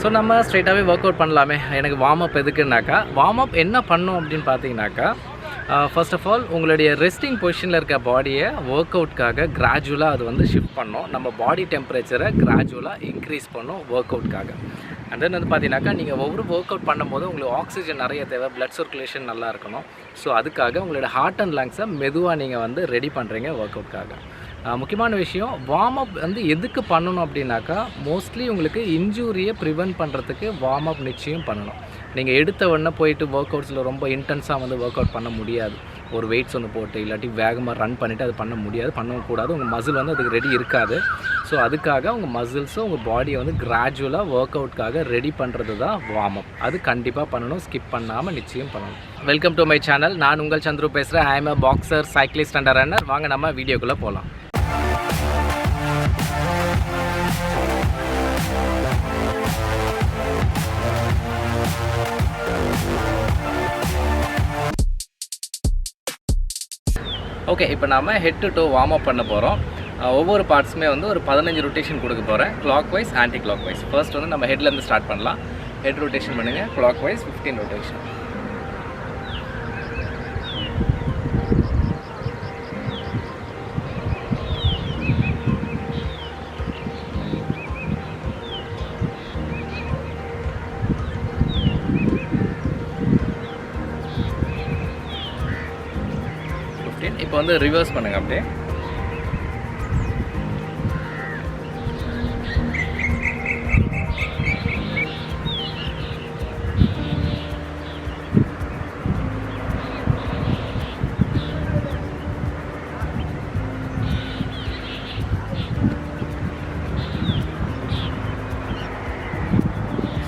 So நம்ம ஸ்ட்ரெயிட்டாகவே work out பண்ணலாமே. எனக்கு வார்ம் அப் எதுக்குன்னாக்கா, வார்ம் அப் என்ன பண்ணும் அப்படின்னு பார்த்தீங்கன்னாக்கா, ஃபர்ஸ்ட் ஆஃப் ஆல் உங்களுடைய ரெஸ்டிங் பொசிஷனில் இருக்க பாடியை ஒர்க் அவுட்காக கிராஜுவலாக அது வந்து ஷிஃப்ட் பண்ணும். நம்ம பாடி டெம்பரேச்சரை கிராஜுவலாக இன்க்ரீஸ் பண்ணும் ஒர்க் அவுட்காக. அண்ட் தென் வந்து பார்த்தீங்கன்னாக்கா, நீங்கள் ஒவ்வொரு ஒர்க் அவுட் பண்ணும்போது உங்களுக்கு ஆக்சிஜன் நிறைய தேவை, பிளட் சர்க்குலேஷன் நல்லா இருக்கணும். ஸோ அதுக்காக உங்களோட ஹார்ட் அண்ட் லங்ஸை மெதுவாக நீங்கள் வந்து ரெடி பண்ணுறீங்க ஒர்க் அவுட்காக. முக்கியமான விஷயம், வார்ம் அப் வந்து எதுக்கு பண்ணணும் அப்படின்னாக்கா, மோஸ்ட்லி உங்களுக்கு இன்ஜூரியை ப்ரிவென்ட் பண்ணுறதுக்கு வார்ம் அப் நிச்சயம் பண்ணணும். நீங்கள் எடுத்த உடனே போயிட்டு ஒர்க் அவுட்ஸில் ரொம்ப இன்டென்ஸாக வந்து ஒர்க் அவுட் பண்ண முடியாது. ஒரு வெயிட்ஸ் வந்து போட்டு இல்லாட்டி வேகமாக ரன் பண்ணிவிட்டு அது பண்ண முடியாது, பண்ணவும் கூடாது. உங்கள் மசில் வந்து அதுக்கு ரெடி இருக்காது. ஸோ அதுக்காக உங்கள் மசில்ஸும் உங்கள் பாடியை வந்து கிராஜுவலாக ஒர்க் அவுட்காக ரெடி பண்ணுறது தான் வார்ம் அப். அது கண்டிப்பாக பண்ணணும், ஸ்கிப் பண்ணாமல் நிச்சயம் பண்ணணும். Welcome to my channel. நான் உங்கள் சந்துரு பேசுகிறேன். I am a boxer, cyclist and runner. வாங்க நம்ம வீடியோக்குள்ளே போகலாம். ஓகே, இப்போ நாம் head to to warm up பண்ண போகிறோம். ஒவ்வொரு பார்ட்ஸுமே வந்து ஒரு 15 ரொட்டேஷன் கொடுக்க போகிறேன், clockwise anticlockwise. First வந்து நம்ம ஹெட்லேருந்து ஸ்டார்ட் பண்ணலாம். ஹெட் ரொட்டேஷன் பண்ணுங்கள், கிளாக் வைஸ் 15 ரொட்டேஷன். இப்போ வந்து ரிவர்ஸ் பண்ணுங்கள் அப்படியே.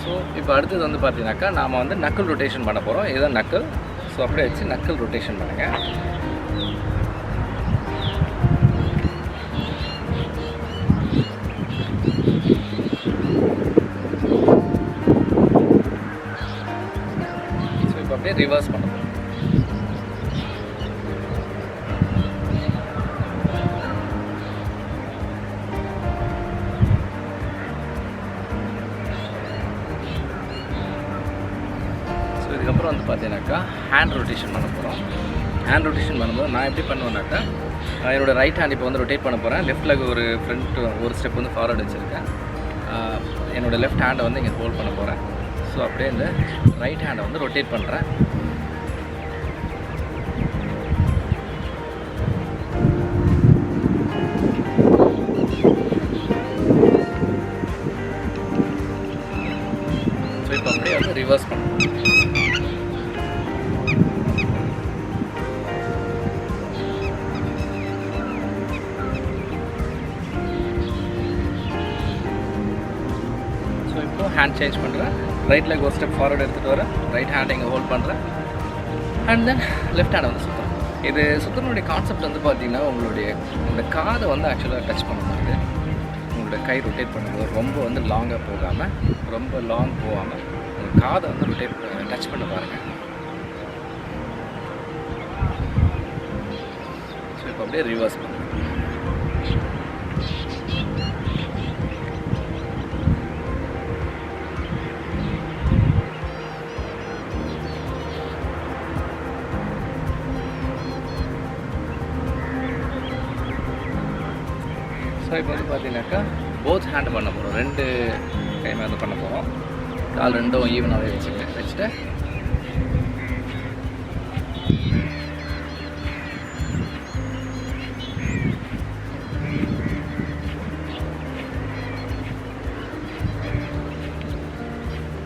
ஸோ இப்போ அடுத்தது வந்து பார்த்தீங்கன்னாக்கா, நாம் வந்து நக்கல் ரொட்டேஷன் பண்ண போகிறோம். இதுதான் நக்கல். ஸோ அப்படியே வச்சு நக்கல் ரொட்டேஷன் பண்ணுங்கள். ஸோ இப்போ அப்படியே ரிவர்ஸ் பண்ண போகிறோம். ஸோ இதுக்கப்புறம் வந்து பார்த்தீங்கன்னாக்கா ஹேண்ட் ரொட்டேஷன் பண்ண போகிறோம். ஹேண்ட் ரொட்டேஷன் பண்ணும்போது நான் எப்படி பண்ணுவேன்னாக்கா, என்னோடய ரைட் ஹேண்ட் இப்போ வந்து ரொட்டேட் பண்ண போகிறேன். லெஃப்ட் லெக் ஒரு ஃப்ரண்ட் ஒரு ஸ்டெப் வந்து ஃபார்வர்டு வச்சுருக்கேன். என்னோடய லெஃப்ட் ஹேண்டை வந்து இங்கே ஹோல்ட் பண்ண போகிறேன். ஸோ அப்படியே இந்த ரைட் ஹேண்டை வந்து ரொட்டேட் பண்ணுறேன். ஸோ இப்போ அப்படியே வந்து ரிவர்ஸ் பண்ணுறேன். ஹேண்ட் சேஞ்ச் பண்ணுறேன். ரைட் லெக் ஒரு ஸ்டெப் ஃபார்வர்டு எடுத்துகிட்டு வரேன். ரைட் ஹேண்டை இங்கே ஹோல்ட் பண்ணுறேன். அண்ட் தென் லெஃப்ட் ஹேண்டை வந்து சுற்றுறேன். இது சுற்றுனுடைய கான்செப்ட் வந்து பார்த்திங்கன்னா, உங்களோட காதை வந்து ஆக்சுவலாக டச் பண்ணும்போது உங்களோட கை ரொட்டேட் பண்ணும்போது ரொம்ப வந்து லாங்காக போகாமல், ரொம்ப லாங் போகாமல் உங்கள் காதை வந்து ரொட்டேட் டச் பண்ண பாருங்கள். ஸோ இப்போ அப்படியே ரிவர்ஸ் பண்ணுறேன். ஸோ இப்போ வந்து பார்த்தீங்கன்னாக்கா போத் ஹேண்ட் பண்ண போகிறோம். 2 கைமே வந்து பண்ண போகிறோம். கால் ரெண்டும் ஈவனாகவே வச்சுட்டு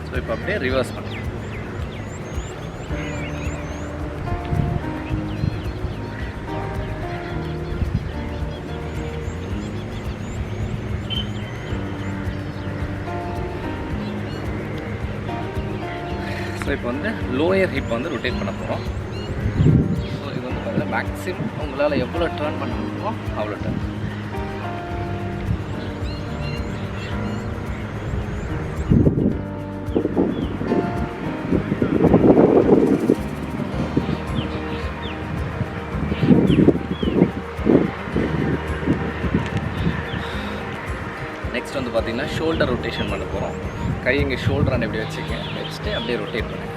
ஸோ இப்போ அப்படியே ரிவர்ஸ் பண்ணுறோம். ஸோ இப்போ வந்து லோயர் ஹிப் வந்து ரொட்டேட் பண்ண போகிறோம். ஸோ இது வந்து பார்த்தீங்கன்னா மேக்ஸிமம் உங்களால் எவ்வளோ டர்ன் பண்ண முடியுமோ அவ்வளோ டர்ன். நெக்ஸ்ட் வந்து பார்த்திங்கன்னா ஷோல்டர் ரொட்டேஷன் பண்ண போகிறோம். கை இங்கே ஷோல்டர் இப்படி வச்சுங்க, வச்சுட்டு அப்படியே ரொட்டேட் பண்ணுங்க.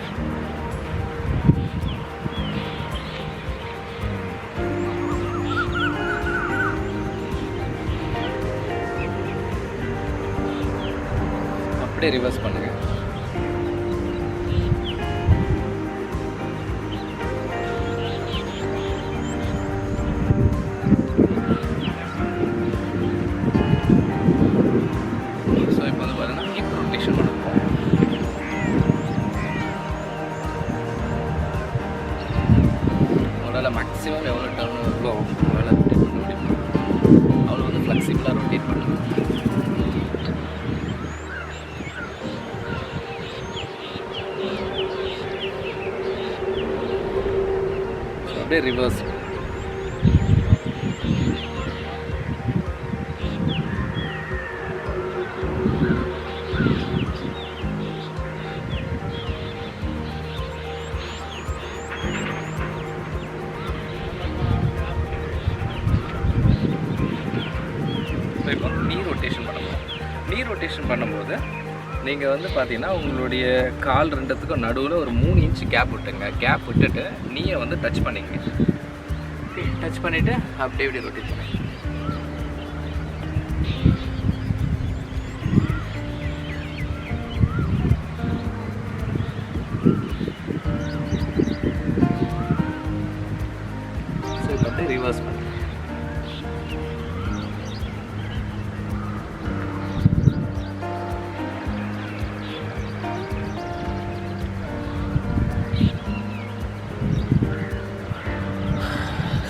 அப்படியே ரிவர்ஸ் பண்ணுங்க. மேக்ஸிமம் எவ்வளோ டர்ன் வருதோ அவ்வளோ ரொட்டேட் பண்ண முடியும். அவ்வளோ வந்து ஃப்ளெக்சிபிளாக ரொட்டேட் பண்ணணும். அப்படியே ரிவர்ஸ். இப்போ நீ ரொட்டேஷன் பண்ணுவோம். நீ ரொட்டேஷன் பண்ணும்போது நீங்கள் வந்து பார்த்தீங்கன்னா உங்களுடைய கால் ரெண்டுத்துக்கும் நடுவில் ஒரு 3 இன்ச் கேப் விட்டுங்க. கேப் விட்டுட்டு நீயை வந்து டச் பண்ணிங்க. டச் பண்ணிவிட்டு அப்படியே இப்படி ரொட்டேட் பண்ணுங்க. ஸோ இப்போ அப்படியே ரிவர்ஸ் பண்ணுங்க.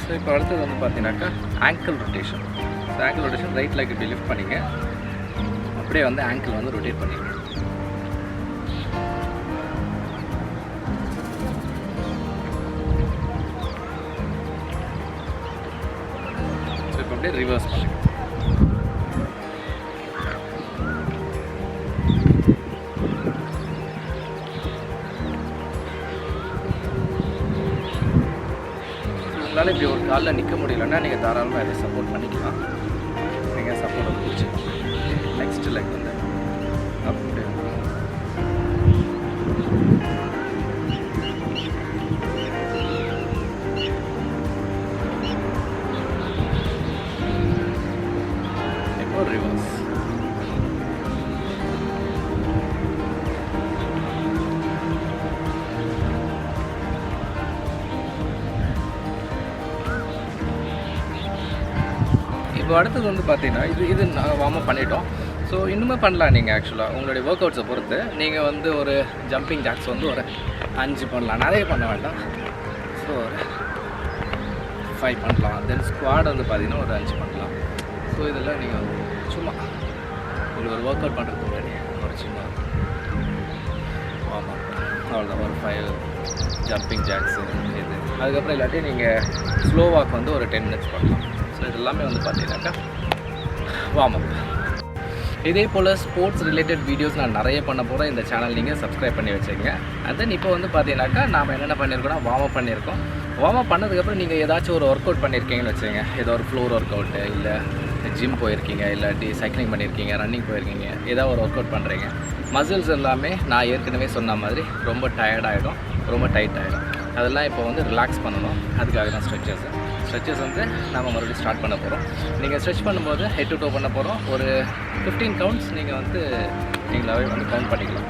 ஸோ இப்போ அடுத்தது வந்து பார்த்தீங்கன்னாக்கா angle rotation. So angle rotation right leg இப்படி லிஃப்ட் பண்ணிங்க. அப்படியே வந்து ஆங்கிள் வந்து ரொட்டேட் பண்ணிங்க. ஸோ இப்போ அப்படியே ரிவர்ஸ் பண்ணுங்க. உங்களால் இப்படி ஒரு காலில் நிற்க முடியலன்னா நீங்கள் தாராளமாக இதை சப்போர்ட் பண்ணிக்கலாம். நீங்கள் சப்போர்ட்டை பிடிச்சிக்கலாம். நெக்ஸ்ட் லெக் வந்து அப்படியே இப்போ ரிவர்ஸ். இப்போ அடுத்தது வந்து பார்த்தீங்கன்னா இது நாங்கள் வார்ம் அப் பண்ணிட்டோம். ஸோ இன்னுமே பண்ணலாம். நீங்கள் ஆக்சுவலாக உங்களுடைய ஒர்க் அவுட்ஸை பொறுத்து நீங்கள் வந்து ஒரு ஜம்பிங் ஜாக்ஸ் வந்து ஒரு 5 பண்ணலாம், நிறைய பண்ண வேண்டாம். ஸோ ஒரு 5 பண்ணலாம். தென் ஸ்குவாட் வந்து பார்த்தீங்கன்னா ஒரு 5 பண்ணலாம். ஸோ இதெல்லாம் நீங்கள் வந்து சும்மா உங்களுக்கு ஒரு ஒர்க் அவுட் பண்ணுறதுக்கு முன்னாடி ஒரு சின்ன வார்ம் அப், அவ்வளோதான். ஒரு 5 ஜம்பிங் ஜாக்ஸு இது. அதுக்கப்புறம் இல்லாட்டி நீங்கள் ஸ்லோ வாக் வந்து ஒரு 10 மினிட்ஸ் பண்ணலாம். ஸோ இது எல்லாமே வந்து பார்த்தீங்கன்னாக்கா வார்ம் அப். இதே போல் ஸ்போர்ட்ஸ் ரிலேட்டட் வீடியோஸ் நான் நிறைய பண்ண போகிறேன். இந்த சேனல் நீங்கள் சப்ஸ்கிரைப் பண்ணி வச்சுக்கோங்க. அண்ட் தென் இப்போ வந்து பார்த்தீங்கன்னாக்கா நாம் என்னென்ன பண்ணியிருக்கோம்னா வார்ம் அப் பண்ணியிருக்கோம். வார்ம் அப் பண்ணதுக்கப்புறம் நீங்கள் ஏதாச்சும் ஒரு ஒர்க் அவுட் பண்ணியிருக்கீங்கன்னு வச்சுக்கோங்க. ஏதோ ஒரு ஃப்ளோர் ஒர்க் அவுட்டு, இல்லை ஜிம் போயிருக்கீங்க, இல்லாட்டி சைக்கிளிங் பண்ணியிருக்கீங்க, ரன்னிங் போயிருக்கீங்க, ஏதாவது ஒரு ஒர்க் அவுட் பண்ணுறீங்க. மசில்ஸ் எல்லாமே நான் ஏற்கனவே சொன்ன மாதிரி ரொம்ப டயர்டாகிடும், ரொம்ப டைட் ஆகிடும். அதெல்லாம் இப்போ வந்து ரிலாக்ஸ் பண்ணணும். அதுக்காக தான் ஸ்ட்ரெச்சஸ் வந்து நம்ம மறுபடியும் ஸ்டார்ட் பண்ண போகிறோம். நீங்கள் ஸ்ட்ரெச் பண்ணும்போது ஹெட் டு டோ பண்ண போகிறோம். ஒரு 15 கவுண்ட்ஸ் நீங்கள் வந்து நீங்களாகவே வந்து கவுண்ட் பண்ணிக்கலாம்.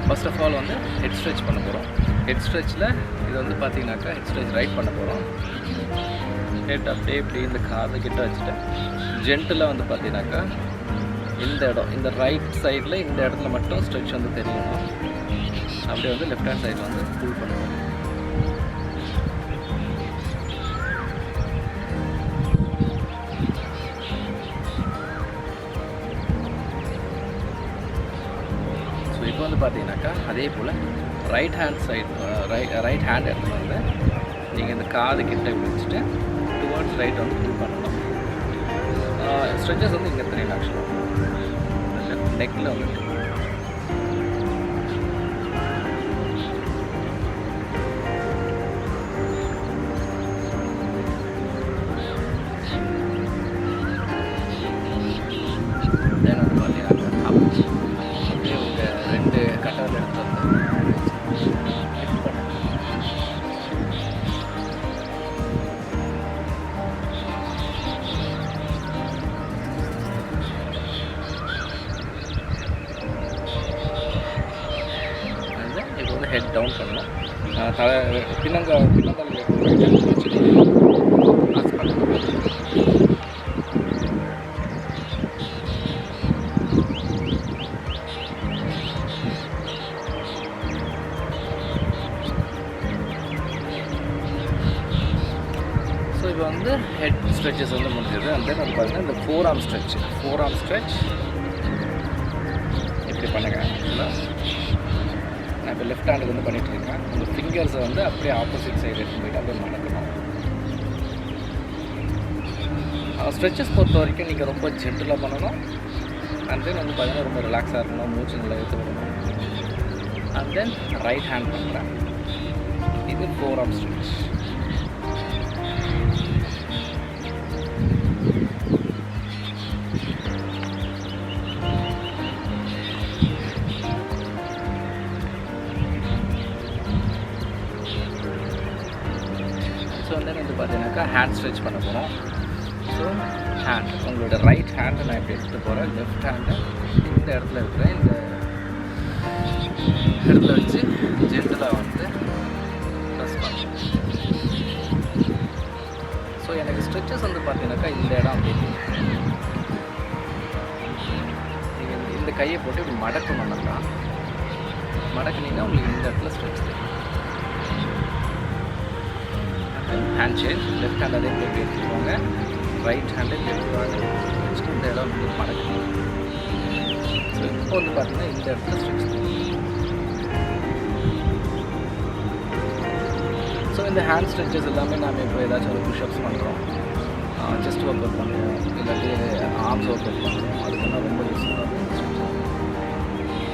ஃபர்ஸ்ட் ஆஃப் ஆல் வந்து ஹெட் ஸ்ட்ரெச் பண்ண போகிறோம். ஹெட் ஸ்ட்ரெச்சில் இது வந்து பார்த்தீங்கன்னாக்கா ஹெட் ஸ்ட்ரெச் ரைட் பண்ண போகிறோம். ஹெட் அப்படியே இப்படி இந்த காதை கிட்ட வச்சுட்டு ஜென்டில் வந்து பார்த்தீங்கன்னாக்கா இந்த இடம், இந்த ரைட் சைடில் இந்த இடத்துல மட்டும் ஸ்ட்ரெச் வந்து தெரியணும். அப்படியே வந்து லெஃப்ட் ஹேண்ட் சைடில் வந்து புல் பண்ணுவோம். ஸோ இப்போ வந்து பார்த்தீங்கன்னாக்கா அதே போல் right hand side right hand இடத்துல வந்து நீங்கள் இந்த காது கிட்ட வச்சுட்டு டுவர்ட்ஸ் ரைட் வந்து புல் பண்ணணும். ஸ்ட்ரெச்சஸ் வந்து இங்கே தெரியல. ஆக்சுவலாக நெக்கில் வந்துட்டு தென் வந்து பார்த்தீங்கன்னா வந்து ஹெட் டவுன் பண்ணணும். பின்னங்கால் வச்சு ரிலாக்ஸ் பண்ணணும். ஸோ இப்போ வந்து ஹெட் ஸ்ட்ரெச்சஸ் வந்து முடிஞ்சது. அண்ட் தென் வந்து பார்த்தீங்கன்னா இந்த ஃபோர் ஆர்ம் ஸ்ட்ரெச் இப்படி பண்ணுங்க. ஆக்சுவலாக நான் இப்போ லெஃப்ட் ஹேண்டுக்கு வந்து பண்ணிகிட்ருக்கேன். உங்கள் ஃபிங்கர்ஸை வந்து அப்படியே ஆப்போசிட் சைடு எடுத்து போயிட்டு அப்படியே மடக்கணும். ஸ்ட்ரெச்சஸ் பொறுத்த வரைக்கும் நீங்கள் ரொம்ப ஜென்டலாக பண்ணணும். அண்ட் தென் வந்து பார்த்தீங்கன்னா ரொம்ப ரிலாக்ஸாக இருக்கணும். மூச்சு நல்லா எடுத்து விடணும். அண்ட் தென் ரைட் ஹேண்ட் பண்ணுறேன். இது ஃபோர் ஆர்ம் ஸ்ட்ரெச். ஸோ வந்து பார்த்தீங்கன்னாக்கா ஹேண்ட் ஸ்ட்ரெச் பண்ண போகிறோம். ஸோ ஹேண்ட், உங்களோட ரைட் ஹேண்டை நான் இப்படி எடுத்துகிட்டு போகிறேன். லெஃப்ட் ஹேண்டை இந்த இடத்துல இருக்கிறேன். இந்த இடத்துல வச்சு ஜென்டலாக வந்து ப்ரெஸ் பண்ணுறேன். ஸோ எனக்கு ஸ்ட்ரெச்சஸ் வந்து பார்த்தீங்கன்னாக்கா இந்த இடம் அப்படின்னு நீங்கள் இந்த கையை போட்டு இப்படி மடக்கணும்னாக்கா மடக்குனீங்கன்னா உங்களுக்கு இந்த இடத்துல ஸ்ட்ரெச் தெரியும். Hand change. லெஃப்ட் ஹேண்ட் அதே போய் எடுத்துக்கோங்க. ரைட் ஹேண்டை வச்சுட்டு இந்த இடம் வந்து மடக்கணும். ஸோ இப்போ வந்து பார்த்தீங்கன்னா இந்த இடத்துல ஸ்ட்ரெச் தெரியும். ஸோ இந்த ஹேண்ட் ஸ்ட்ரெச்சஸ் எல்லாமே நாம் இப்போ ஏதாச்சும் ஒரு புஷ்அப்ஸ் பண்ணுறோம், செஸ்ட் ஒர்க் அவுட் பண்ணுறோம், இல்லாட்டி ஆர்ம்ஸ் ஒர்க் அவுட் பண்ணுறோம், அதுக்கெல்லாம் ரொம்ப யூஸ்ஃபுல்லாக இருக்கும்.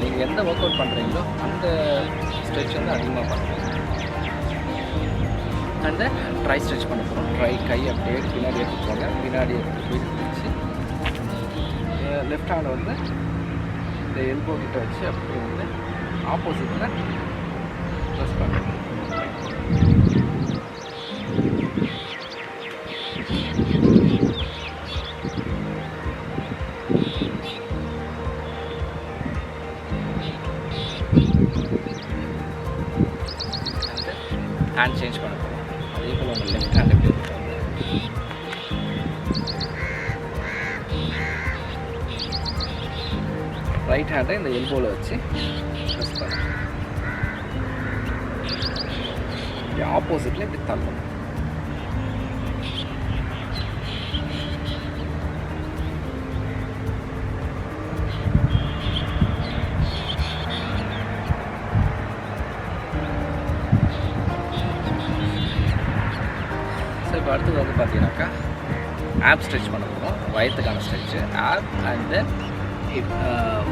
நீங்கள் எந்த ஒர்க் அவுட் பண்ணுறீங்களோ அந்த ஸ்ட்ரெச் வந்து அதிகமாக பண்ணுறோம். அண்ட் தென் ட்ரை ஸ்ட்ரெச் பண்ண போகிறோம். ட்ரை கை அப்படியே பின்னாடி எடுத்துட்டு போங்க. பின்னாடி எடுத்து போயிட்டு வச்சு லெஃப்ட் ஹேண்டை வந்து இந்த எல்போ கிட்ட வச்சு அப்படியே வந்து ஆப்போசிட்டில் ப்ரெஸ் பண்ணுறோம். ஹேண்ட் சேஞ்ச் பண்ண போகிறோம். அதே போல் உங்கள் லெஃப்ட் ஹேண்ட் எப்படி இருக்காங்க, ரைட் ஹேண்டை இந்த எல்போவில் வச்சு ப்ரெஸ் பண்ணணும். ஆப்போசிட்டில் இப்படி தள்ளணும். இப்போ அடுத்தது வந்து பார்த்தீங்கன்னாக்கா ஆப் ஸ்ட்ரெச் பண்ண போகிறோம். வயத்துக்கான stretch ab and then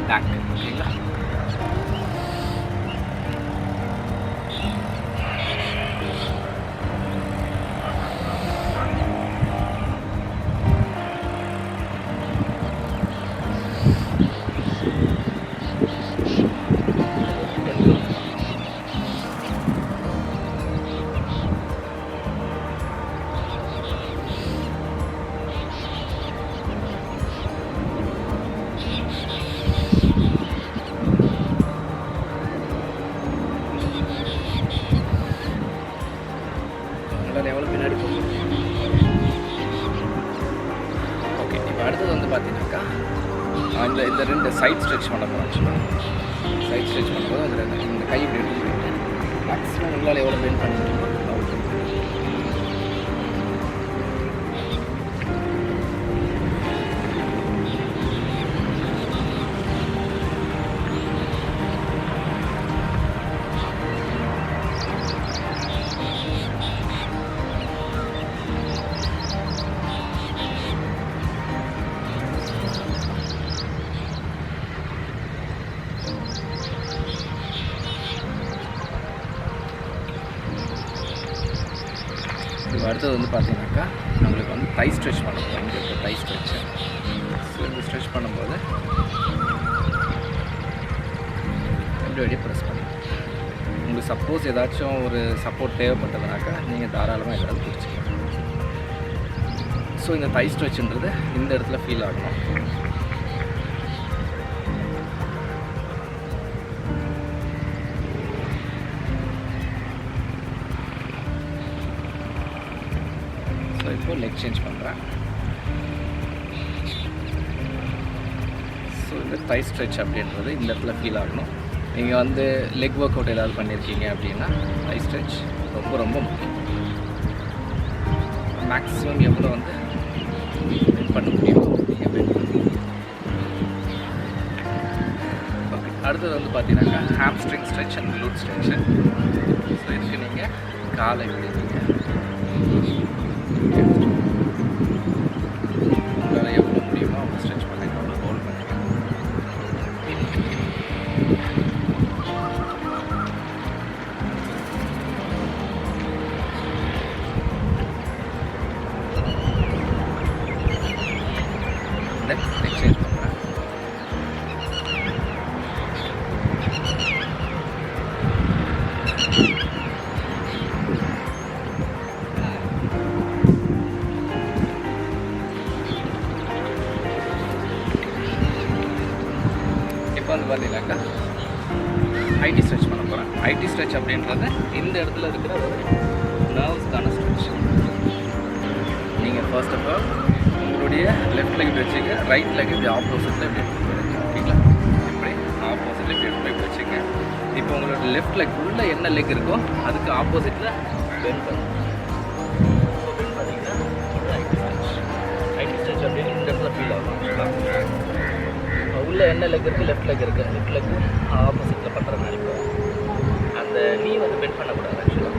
back. ஓகேங்களா? எவ்வளோ பின்னாடி போகும். ஓகே, இப்போ அடுத்தது வந்து பார்த்தீங்கன்னாக்கா இந்த ரெண்டு சைட் ஸ்ட்ரெச் பண்ண போகிறோம். ஆக்சுவலாக சைட் ஸ்ட்ரெச் பண்ணும்போது அந்த இந்த கை இப்படி எடுத்து போயிட்டு மேக்ஸிமம் உங்களால் எவ்வளோ பெண்ட் பண்ண முடியுமோ அவ்வளோ. இப்போ அடுத்தது வந்து பார்த்தீங்கன்னாக்கா நம்மளுக்கு வந்து தை ஸ்ட்ரெச் பண்ண போகிறோம். இங்கே தை ஸ்ட்ரெச்சு. ஸோ இந்த ஸ்ட்ரெச் பண்ணும்போது எப்படி வெளியே ப்ரெஸ் பண்ணி உங்களுக்கு சப்போஸ் ஏதாச்சும் ஒரு சப்போர்ட் தேவைப்பட்டதுனாக்கா நீங்கள் தாராளமாக ஏதாவது பிடிச்சிக்கலாம். ஸோ இந்த தை ஸ்ட்ரெச்சுன்றது இந்த இடத்துல ஃபீல் ஆகணும். இப்போது லெக் சேஞ்ச் பண்ணுறேன். ஸோ இந்த தை ஸ்ட்ரெச் அப்படின்றது இந்த இடத்துல ஃபீல் ஆகணும். நீங்கள் வந்து லெக் ஒர்க் அவுட் ஏதாவது பண்ணியிருக்கீங்க அப்படின்னா தை ஸ்ட்ரெச் ரொம்ப ரொம்ப முக்கியம். மேக்ஸிமம் எவ்வளோ வந்து பெண்ட் பண்ண முடியுமோ நீங்கள் பெண்ட் பண்ணுங்க. ஓகே, அடுத்தது வந்து பார்த்தீங்கன்னாக்கா hamstring stretch and glute stretch. So இதுக்கு நீங்கள் காலை விடுவீங்க. உங்களால் எவ்வளோ முடியுமோ அவ்வளோ ஸ்ட்ரெச் பண்ணுங்க, அவ்வளோ ஹோல்ட் பண்ணுங்க. நெக் சேஞ்ச் பண்ணுறேன். இப்போ வந்து பார்த்தீங்கன்னாக்கா ஐடி ஸ்ட்ரெச் பண்ண போகிறேன். ஐடி ஸ்ட்ரெச் அப்படின்றது இந்த இடத்துல இருக்கிற ஒரு நர்வ்ஸ்க்கான ஸ்ட்ரெச். நீங்கள் ஃபர்ஸ்ட் ஆஃப் ஆல் உங்களுடைய லெஃப்ட் லெக் வச்சுங்க, ரைட் லெக் இப்படி ஆப்போசிட்டில் இப்படி எடுத்துங்க. ஓகேங்களா? இப்படி ஆப்போசிட்டில் இப்படி வச்சுங்க. இப்போ உங்களோட லெஃப்ட் லெக் உள்ள என்ன லெக் இருக்கோ அதுக்கு ஆப்போசிட்டில் பெண்ட் பண்ணுங்க. ஸோ பெண்ட் பண்ணிங்கன்னா ஒரு ஐடி ஸ்ட்ரெச். ஐடி ஸ்ட்ரெச் அப்படின்னு இந்த இடத்துல ஃபீல் ஆகும். உள்ள என்ன லெக் இருக்குது, லெஃப்ட் லெக் இருக்குது, லெஃப்ட் லெக் ஆப்போசிட்டில் பண்ணுற மாதிரி போகும். அந்த நீ வந்து பெண்ட் பண்ணக்கூடாது. ஆக்சுவலாக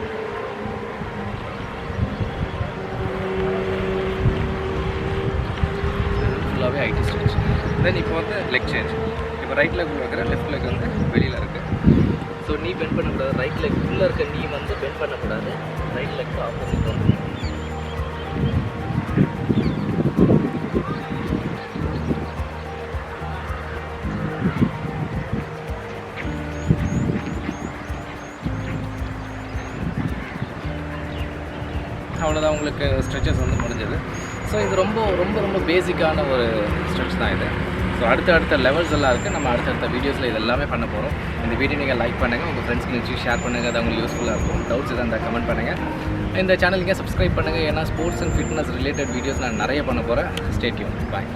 ஃபுல்லாகவே ஐடி ஸ்ட்ரெச். தென் இப்போ வந்து லெக் சேஞ்ச். இப்போ ரைட் லெக் உள்ள இருக்கிற, லெஃப்ட் லெக் வந்து வெளியில் இருக்குது. ஸோ நீ பெண்ட் பண்ணக்கூடாது. ரைட் லெக் உள்ளே இருக்க நீ வந்து பெண்ட் பண்ணக்கூடாது. ரைட் லெக் ஆப்போசிட் வந்து அவ்வளோதான். உங்களுக்கு ஸ்ட்ரெச்சஸ் வந்து முடிஞ்சது. ஸோ இது ரொம்ப ரொம்ப ரொம்ப பேசிக்கான ஒரு ஸ்ட்ரெச் தான் இது. ஸோ அடுத்த லெவல்ஸ் எல்லாம் இருக்குது. நம்ம அடுத்தடுத்த வீடியோஸில் இது எல்லாமே பண்ண போகிறோம். இந்த வீடியோ நீங்கள் லைக் பண்ணுங்கள், உங்கள் ஃப்ரெண்ட்ஸ்க்கு நினச்சி ஷேர் பண்ணுங்கள். அது அவங்களுக்கு யூஸ்ஃபுல்லாக இருக்கும். டவுட்ஸ் எதாவது இருந்தால் கமெண்ட் பண்ணுங்கள். இந்த சேனலுக்கு சப்ஸ்கிரைப் பண்ணுங்கள். ஏன்னா sports and fitness related videos நான் நிறைய பண்ண போகிறேன். Stay tune. பாய்.